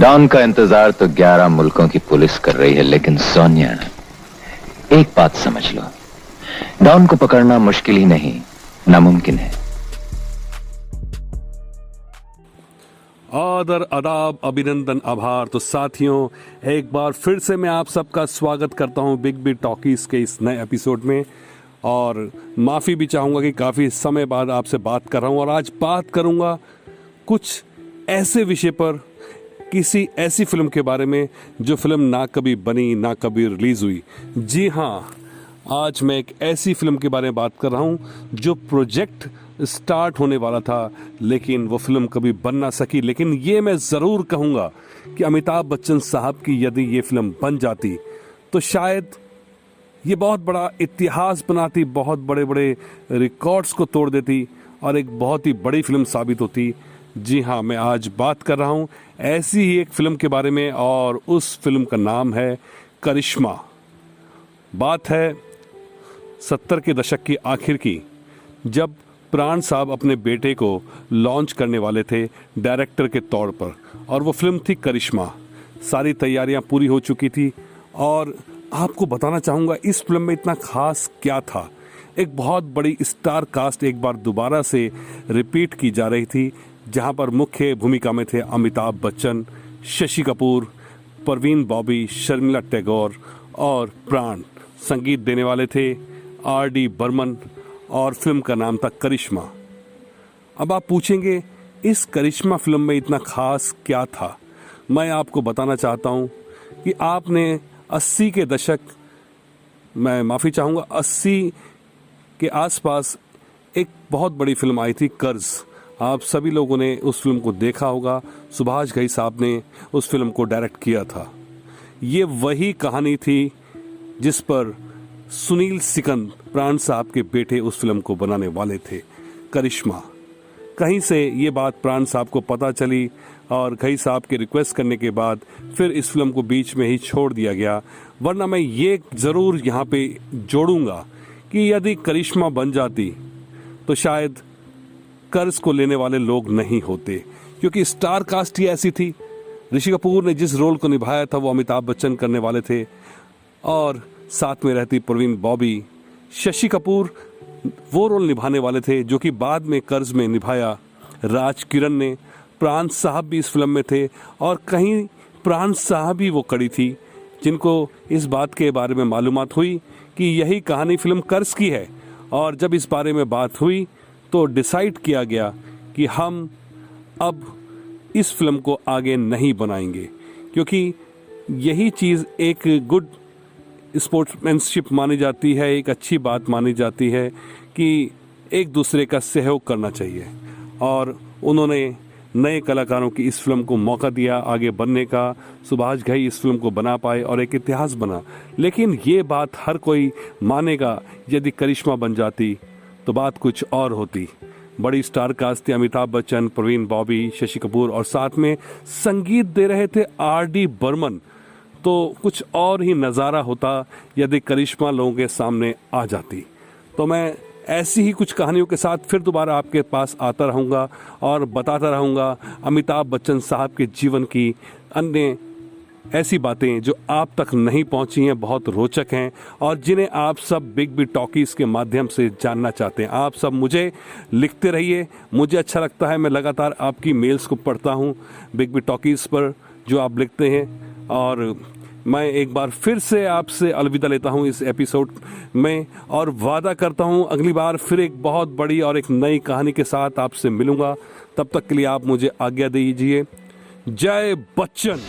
Don का इंतजार तो 11 मुल्कों की पुलिस कर रही है, लेकिन सोनिया, एक बात समझ लो, डॉन को पकड़ना मुश्किल ही नहीं, नामुमकिन है। आदर, आदाब, अभिनंदन, आभार। तो साथियों, एक बार फिर से मैं आप सबका स्वागत करता हूं बिग बी टॉकीज के इस नए एपिसोड में। और माफ़ी भी चाहूँगा कि काफ़ी समय बाद आपसे बात कर रहा हूं, और आज बात करूंगा कुछ ऐसे विषय पर, किसी ऐसी फिल्म के बारे में जो फिल्म ना कभी बनी, ना कभी रिलीज़ हुई। जी हाँ, आज मैं एक ऐसी फिल्म के बारे में बात कर रहा हूं जो प्रोजेक्ट स्टार्ट होने वाला था, लेकिन वो फिल्म कभी बन ना सकी। लेकिन ये मैं ज़रूर कहूँगा कि अमिताभ बच्चन साहब की यदि ये फिल्म बन जाती तो शायद ये बहुत बड़ा इतिहास बनाती, बहुत बड़े बड़े रिकॉर्ड्स को तोड़ देती और एक बहुत ही बड़ी फिल्म साबित होती। जी हाँ, मैं आज बात कर रहा हूँ ऐसी ही एक फिल्म के बारे में, और उस फिल्म का नाम है करिश्मा। बात है 70 के दशक की आखिर की, जब प्राण साहब अपने बेटे को लॉन्च करने वाले थे डायरेक्टर के तौर पर, और वो फिल्म थी करिश्मा। सारी तैयारियां पूरी हो चुकी थी, और आपको बताना चाहूँगा इस फिल्म में इतना खास क्या था। एक बहुत बड़ी स्टार कास्ट एक बार दोबारा से रिपीट की जा रही थी, जहाँ पर मुख्य भूमिका में थे अमिताभ बच्चन, शशि कपूर, परवीन बॉबी, शर्मिला टैगोर और प्राण। संगीत देने वाले थे R.D. बर्मन, और फिल्म का नाम था करिश्मा। अब आप पूछेंगे इस करिश्मा फिल्म में इतना खास क्या था। मैं आपको बताना चाहता हूँ कि आपने 80 के दशक, मैं माफ़ी चाहूँगा 80 के आसपास एक बहुत बड़ी फिल्म आई थी कर्ज। आप सभी लोगों ने उस फिल्म को देखा होगा। सुभाष घई साहब ने उस फिल्म को डायरेक्ट किया था। ये वही कहानी थी जिस पर सुनील सिकंद, प्राण साहब के बेटे, उस फिल्म को बनाने वाले थे, करिश्मा। कहीं से ये बात प्राण साहब को पता चली, और घई साहब के रिक्वेस्ट करने के बाद फिर इस फिल्म को बीच में ही छोड़ दिया गया। वरना मैं ये ज़रूर यहाँ पे जोड़ूंगा कि यदि करिश्मा बन जाती तो शायद कर्ज को लेने वाले लोग नहीं होते, क्योंकि स्टार कास्ट ही ऐसी थी। ऋषि कपूर ने जिस रोल को निभाया था वो अमिताभ बच्चन करने वाले थे, और साथ में रहती परवीन बॉबी। शशि कपूर वो रोल निभाने वाले थे जो कि बाद में कर्ज में निभाया राज किरण ने। प्राण साहब भी इस फिल्म में थे, और कहीं प्राण साहब ही वो कड़ी थी जिनको इस बात के बारे में मालूमात हुई कि यही कहानी फिल्म कर्ज की है। और जब इस बारे में बात हुई तो डिसाइड किया गया कि हम अब इस फिल्म को आगे नहीं बनाएंगे, क्योंकि यही चीज़ एक गुड स्पोर्ट्समैनशिप मानी जाती है, एक अच्छी बात मानी जाती है कि एक दूसरे का सहयोग करना चाहिए। और उन्होंने नए कलाकारों की इस फिल्म को मौका दिया आगे बनने का। सुभाष घई इस फिल्म को बना पाए और एक इतिहास बना। लेकिन ये बात हर कोई मानेगा, यदि करिश्मा बन जाती तो बात कुछ और होती। बड़ी स्टार कास्ट थी, अमिताभ बच्चन, परवीन बॉबी, शशि कपूर, और साथ में संगीत दे रहे थे R.D. बर्मन। तो कुछ और ही नज़ारा होता यदि करिश्मा लोगों के सामने आ जाती। तो मैं ऐसी ही कुछ कहानियों के साथ फिर दोबारा आपके पास आता रहूँगा और बताता रहूँगा अमिताभ बच्चन साहब के जीवन की अन्य ऐसी बातें जो आप तक नहीं पहुंची हैं, बहुत रोचक हैं, और जिन्हें आप सब बिग बी टॉकीज़ के माध्यम से जानना चाहते हैं। आप सब मुझे लिखते रहिए, मुझे अच्छा लगता है। मैं लगातार आपकी मेल्स को पढ़ता हूं बिग बी टॉकीज़ पर जो आप लिखते हैं। और मैं एक बार फिर से आपसे अलविदा लेता हूं इस एपिसोड में, और वादा करता हूं अगली बार फिर एक बहुत बड़ी और एक नई कहानी के साथ आपसे मिलूंगा। तब तक के लिए आप मुझे आज्ञा दीजिए। जय बच्चन।